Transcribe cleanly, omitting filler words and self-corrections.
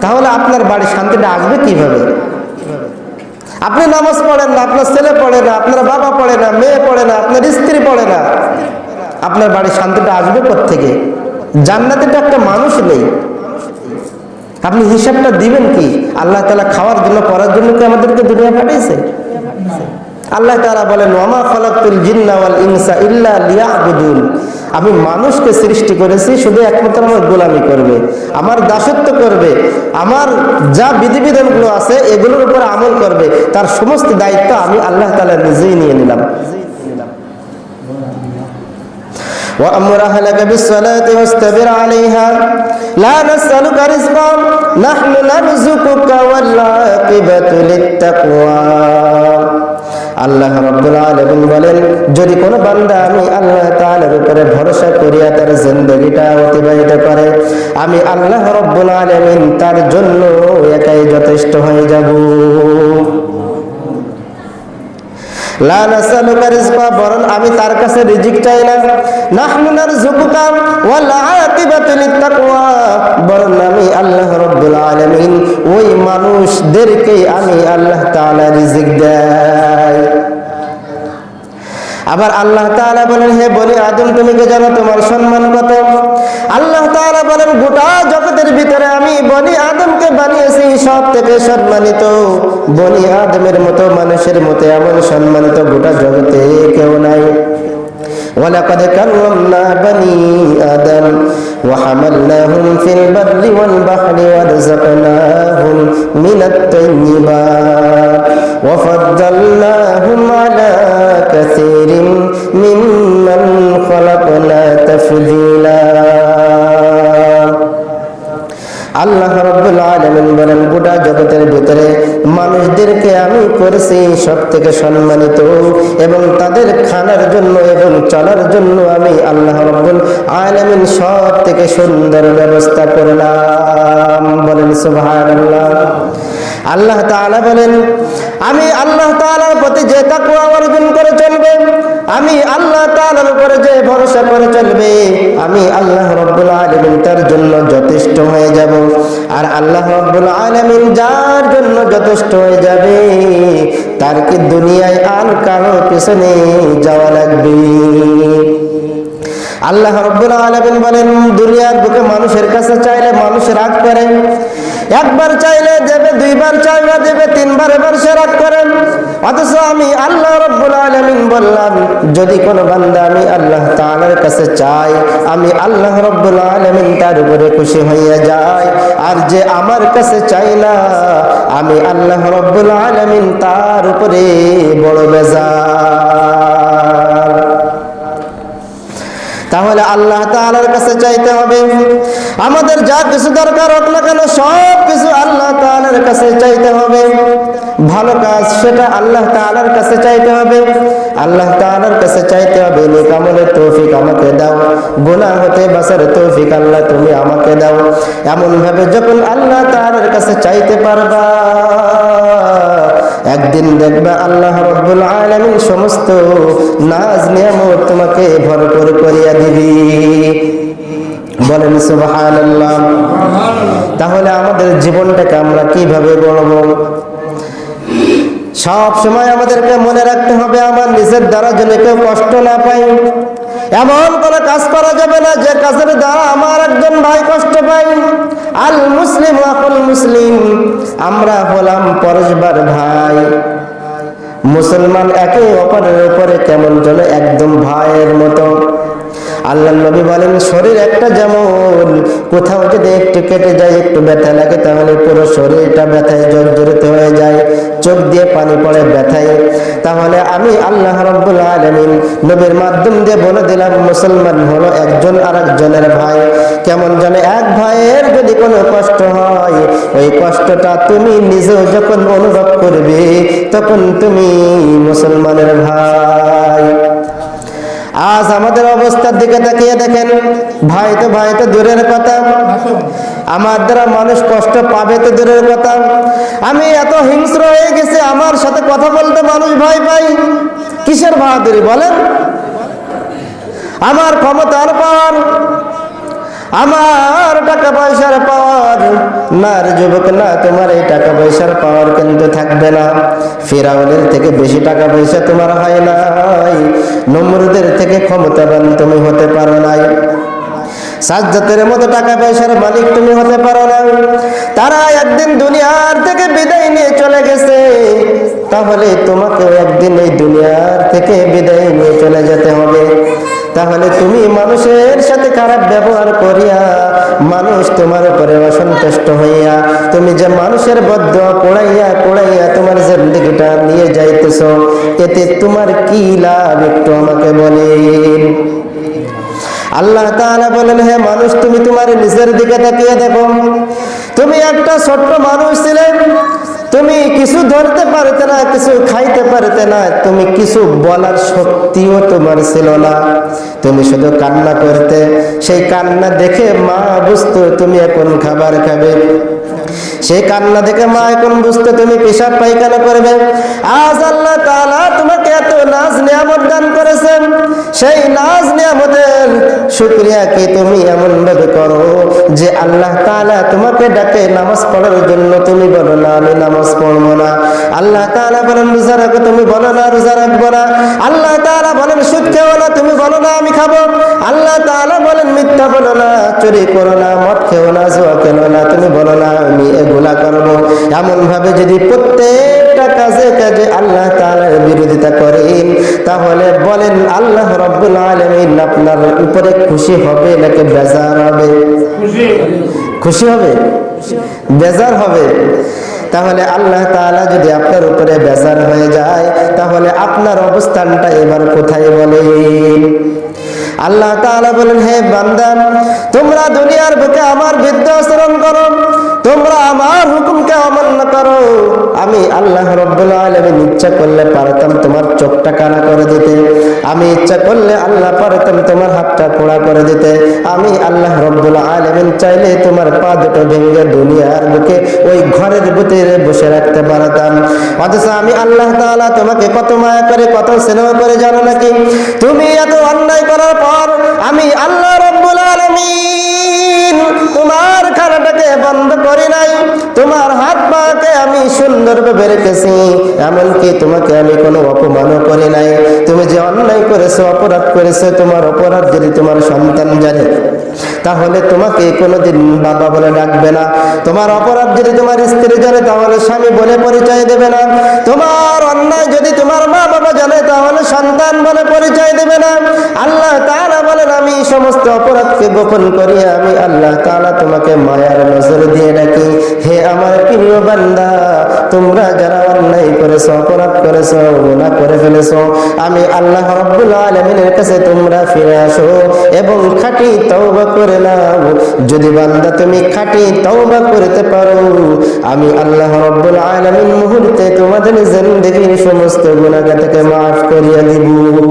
তাহলে আপনার বাড়ি শান্তিটা আসবে কিভাবে? আপনি নামাজ পড়েন না, আপনার ছেলে পড়ে না, আপনার বাবা পড়ে না, মেয়ে পড়ে না, আপনার স্ত্রী পড়ে না, আপনার বাড়ির শান্তিটা আসবে কোত্থেকে? জান্নাতে তো একটা মানুষ নেই, আপনি হিসাবটা দিবেন কি? আল্লাহ তাআলা খাওয়ার জন্য পড়ার জন্য কি আমাদেরকে দুনিয়া পাঠিয়েছে? আল্লাহ তাআলা বলেন, ওয়ামা খালাকতুল জিন্না ওয়াল ইনসা ইল্লা লিয়াবুদুন, আমি মানুষকে সৃষ্টি করেছি শুধু একমাত্র আমার গোলামি করবে, আমার দাসত্ব করবে, আমার যা বিধিবিধানগুলো আছে এগুলোর উপর আমল করবে, তার সমস্ত দায়িত্ব আমি আল্লাহ তাআলা নিজেই নিয়ে নিলাম। وأمر أهلك بالصلاة واستبر عليها لا نسألك رزقا نحن نرزقك والعاقبة للتقوى। আল্লাহ রাব্বুল আলামিন বলেন, যদি কোনো বান্দা আমি আল্লাহ তাআলার উপরে ভরসা করিয়া তার জিন্দেগিটা অতিবাহিত করে, আমি আল্লাহ রাব্বুল আলামিন তার জন্য একাই যথেষ্ট হয়ে যাব। লা নাসালুকা রিজকা, বরং আমি তার কাছে রিজিক চাই না। নাহনু নারযুকুকা ওয়াল আকিবাতু লিত্তাকওয়া, বরং আমি আল্লাহ রাব্বুল আলামিন ওই মানুষদেরকে আমি আল্লাহ তাআলা রিজিক দেই। আবার আল্লাহ তাআলা বলেন, হে বনি আদম, তুমি কি জানো তোমার সম্মান কত? আল্লাহ তাআলা বলেন, গোটা জগতের ভিতরে আমি বনি আদমকে বানিয়েছি সব থেকে সম্মানিত। বনি আদমের মতো মানুষের মতো এমন সম্মানিত গোটা জগতে কেউ নাই। ওয়ালাকাদ কাররামনা বনি আদম ওয়া হামালনাহুম ফিল বাররি ওয়াল বাহরি ওয়ারযাকনাহুম মিনাত তাইয়্যিবাত ওয়া ফাদ্দালনাহুম আলা কাসীরিম মিম্মান খালাকনা তাফদীলা। আল্লাহ রাব্বুল আলামিন বলেন, গোটা জগতের ভিতরে মানুষদেরকে আমি করেছি সব থেকে সম্মানিত, এবং তাদের খানার জন্য এবং চলার জন্য আমি আল্লাহ রাব্বুল আলামিন সব থেকে সুন্দর ব্যবস্থা করলাম। বলেন সুবহানাল্লাহ। আল্লাহ তাআলা বলেন, আমি আল্লাহ তাআলার প্রতি যে তাকওয়া অর্জন করে চলবে, আমি আল্লাহ তাআলার উপরে যে ভরসা করে চলবে, আমি আল্লাহ রাব্বুল আলামিন তার জন্য যথেষ্ট হয়ে যাব। আর আল্লাহ রাব্বুল আলামিন যার জন্য যথেষ্ট হয়ে যাবে, তার কি দুনিয়ায় আর কারো পিছনে যাওয়া লাগবে? আল্লাহ রাব্বুল আলামিন বলেন, দুনিয়ার বুকে মানুষের কাছে চাইলে মানুষ রাগ করে, একবার চাইলে দেবে, দুইবার চাইলে দেবে, তিনবার এবার সে রাগ করেন। অথচ আমি আল্লাহ রাব্বুল আলামিন বললাম, যদি কোনো বান্দা আমি আল্লাহ তাআলার কাছে চাই, আমি আল্লাহ রাব্বুল আলামিন তার উপরে খুশি হইয়া যায়। আর যে আমার কাছে চাই না, আমি আল্লাহ রাব্বুল আলামিন তার উপরে বড় বেজার। তাহলে আল্লাহ তাআলার কাছে চাইতে হবে। আমাদের যা কিছু দরকার হোক না কেন, সব কিছু আল্লাহ তাআলার কাছে চাইতে হবে। ভালো কাজ সেটা আল্লাহ তাআলার কাছে চাইতে হবে। আল্লাহ তাআলার কাছে চাইতে হবে, নেক আমলের তৌফিক আমাকে দাও, গুনাহ হতে বাঁচার তৌফিক আল্লাহ তুমি আমাকে দাও। এমন ভাবে যখন আল্লাহ তাআলার কাছে চাইতে পারবা, একদিন দেখবা আল্লাহ রাব্বুল আলামিন সমস্ত নাজ নিয়ামত তোমাকে ভরপুর করিয়া দিবি। বলেন সুবহানাল্লাহ। তাহলে আমাদের জীবনটাকে আমরা কিভাবে গড়ব? সব সময় আমাদেরকে মনে রাখতে হবে, আমার নিজের দ্বারা যেন কেউ কষ্ট না পায়। এমন কোন কাজ করা যাবে না যে কাজের দ্বারা আমার একজন ভাই কষ্ট পায়। আল মুসলিম আকুল মুসলিম, আমরা হলাম পরস্পর ভাই। মুসলমান একে অপরের উপরে কেমন যেন একদম ভাইয়ের মতো। আল্লাহ নবী বলেন, শরীর একটা যেমন, কোথাও যদি একটু কেটে যায়, একটু ব্যথা লাগে, তাহলে পুরো শরীরটা ব্যথায় জর্জরিত হয়ে যায়, চোখ দিয়ে পানি পড়ে ব্যথায়। তাহলে আমি আল্লাহ রাব্বুল আলামিন নবীর মাধ্যম দিয়ে বলে দিলাম, মুসলমান হলো একজন আরেকজনের ভাই। কেমন যেন এক ভাইয়ের যদি কোনো কষ্ট হয়, ওই কষ্টটা তুমি নিজেও যখন অনুভব করবে, তখন তুমি মুসলমানের ভাই। আজ আমাদের অবস্থার দিকে তাকিয়ে দেখেন, ভাই তো দূরের কথা, আমার দ্বারা মানুষ কষ্ট পাবে তো দূরের কথা। আমি এত হিংস্র হয়ে গেছি, আমার সাথে কথা বলতে মানুষ ভয় পাই। কিসের বাহাদুরি বলেন? আমার ক্ষমতার পাওয়ার, আমার টাকা পয়সার পাওয়ার না রে যুবক, না, তোমার এই টাকা পয়সার পাওয়ার কিন্তু থাকবে না। ফিরাউনের থেকে বেশি টাকা পয়সা তোমার হয় নাই, নমরুদের থেকে ক্ষমতাবান তুমি হতে পারো নাই, সাজ্জাতের মতো টাকা পয়সার মালিক তুমি হতে পারো না। তারা একদিন দুনিয়ার থেকে বিদায় নিয়ে চলে গেছে, তাহলে তোমাকেও একদিন এই দুনিয়ার থেকে বিদায় নিয়ে চলে যেতে হবে। তাহলে তুমি মানুষের সাথে খারাপ ব্যবহার করিয়া, মানুষ তোমার উপরে অসন্তুষ্ট হইয়া, তুমি যে মানুষের বদদোয়া পড়াইয়া পড়াইয়া তোমার জিন্দেগিটা নিয়ে যাইতেছ, এতে তোমার কি লাভ একটু আমাকে বলেন। আল্লাহ তাআলা বলেন, হে মানুষ, তুমি তোমার নিজের দিকে তাকিয়ে দেখো। তুমি একটা ছোট্ট মানুষ ছিলে, তুমি কিছু ধরতে পারতে না, কিছু খাইতে পারতে না, তুমি কিছু বলার শক্তিও তোমার ছিল না, তুমি শুধু কান্না করতে। সেই কান্না দেখে মা বুঝতো তুমি এখন খাবার খাবে, সেই কান্না দেখে মা এখন বুঝতো তুমি পেশাব পায়খানা করবে। আজ আল্লাহ তাআলা তোমাকে এত নাজ নিয়ামত দান করেছেন, সেই নাজ নিয়ামতের শুকরিয়া কি তুমি এমন ভাবে করো যে আল্লাহ তাআলা তোমাকে ডাকে নামাজ পড়ার জন্য, তুমি বলো না আমি নামাজ পড়বো না। আল্লাহ তাআলা বলেন রোজা রাখো, তুমি বলো না রোজা রাখবো না। আল্লাহ তাআলা বলেন সুদ খেও না, তুমি বলো না আমি খাবো। আল্লাহ তাআলা বলেন মিথ্যা বলো না, চুরি করো না, মদ খেও না, জুয়া খেলো না, তুমি বলো না আমি এগুলা করবো। এমন ভাবে যদি প্রত্যেকটা কাজে কাজে আল্লাহ তাআলার বিরোধিতা করেন, তাহলে বলেন আল্লাহ রাব্বুল আলামিন আপনার উপরে খুশি হবে নাকি বেজার হবে? খুশি হবে, বেজার হবে? তাহলে আল্লাহ তাআলা যদি আপনার উপরে বেজার হয়ে যায়, তাহলে আপনার অবস্থানটা এবার কোথায় বলেন? আল্লাহ তাআলা বলেন, হে বান্দা, তোমরা দুনিয়ার বুকে আমার বিরুদ্ধে আচরণ করো, তোমরা আমার হুকুমকে অমান্য করো। আমি আল্লাহ রাব্বুল আলামিন ইচ্ছা করলে পারতাম তোমার চোখটা কানা করে দিতে, আমি ইচ্ছা করলে আল্লাহ পারতাম তোমার হাতটা পোড়া করে দিতে, আমি আল্লাহ রাব্বুল আলামিন চাইলে তোমার পা দুটো ভেঙে দুনিয়ার বুকে ওই ঘরের ভিতরে বসে রাখতে পারতাম। অথচ আমি আল্লাহ তাআলা তোমাকে কত মায়া করে, কত স্নেহ করে জানো নাকি? তুমি এত অন্যায় করার পর আমি আল্লাহ রাব্বুল আলামিন তোমার খানাটাকে বন্ধ করি নাই, তোমার হাত পাকে আমি সুন্দরভাবে রেখেছি, এমনকি তোমাকে আমি কোনো অপমানও করি নাই। তুমি যে অন্যায় করেছো, অপরাধ করেছো, তোমার অপরাধ যদি তোমার সন্তান জানে, তাহলে তোমাকে কোনোদিন বাবা বলে ডাকবে না। তোমার অপরাধ যদি তোমার স্ত্রী জানে, তাহলে স্বামী বলে পরিচয় দেবে না। তোমার অন্যায় যদি তোমার মা বাবা জানে, তাহলে সন্তান বলে পরিচয় দেবে না। আল্লাহ তাআলা বলেন, আমি সমস্ত অপরাধকে গোপন করি, আমি আল্লাহ তাআলা তোমাকে মায়ার নজর দিয়ে রাখি। হে আমার প্রিয় বান্দা, তোমরা যারা অন্যায় করেছো, অপরাধ করেছো, গুনাহ করে ফেলেছো, আমি আল্লাহ রাব্বুল আলামিনের কাছে তোমরা ফিরে আসো এবং খাঁটি তওবা করে নাও। যদি বান্দা তুমি খাঁটি তওবা করতে পারো, আমি আল্লাহ রাব্বুল আলামিন মুহূর্তে তোমাদের জিন্দেগীর সমস্ত গুনাহ থেকে মাফ করিয়ে দিব।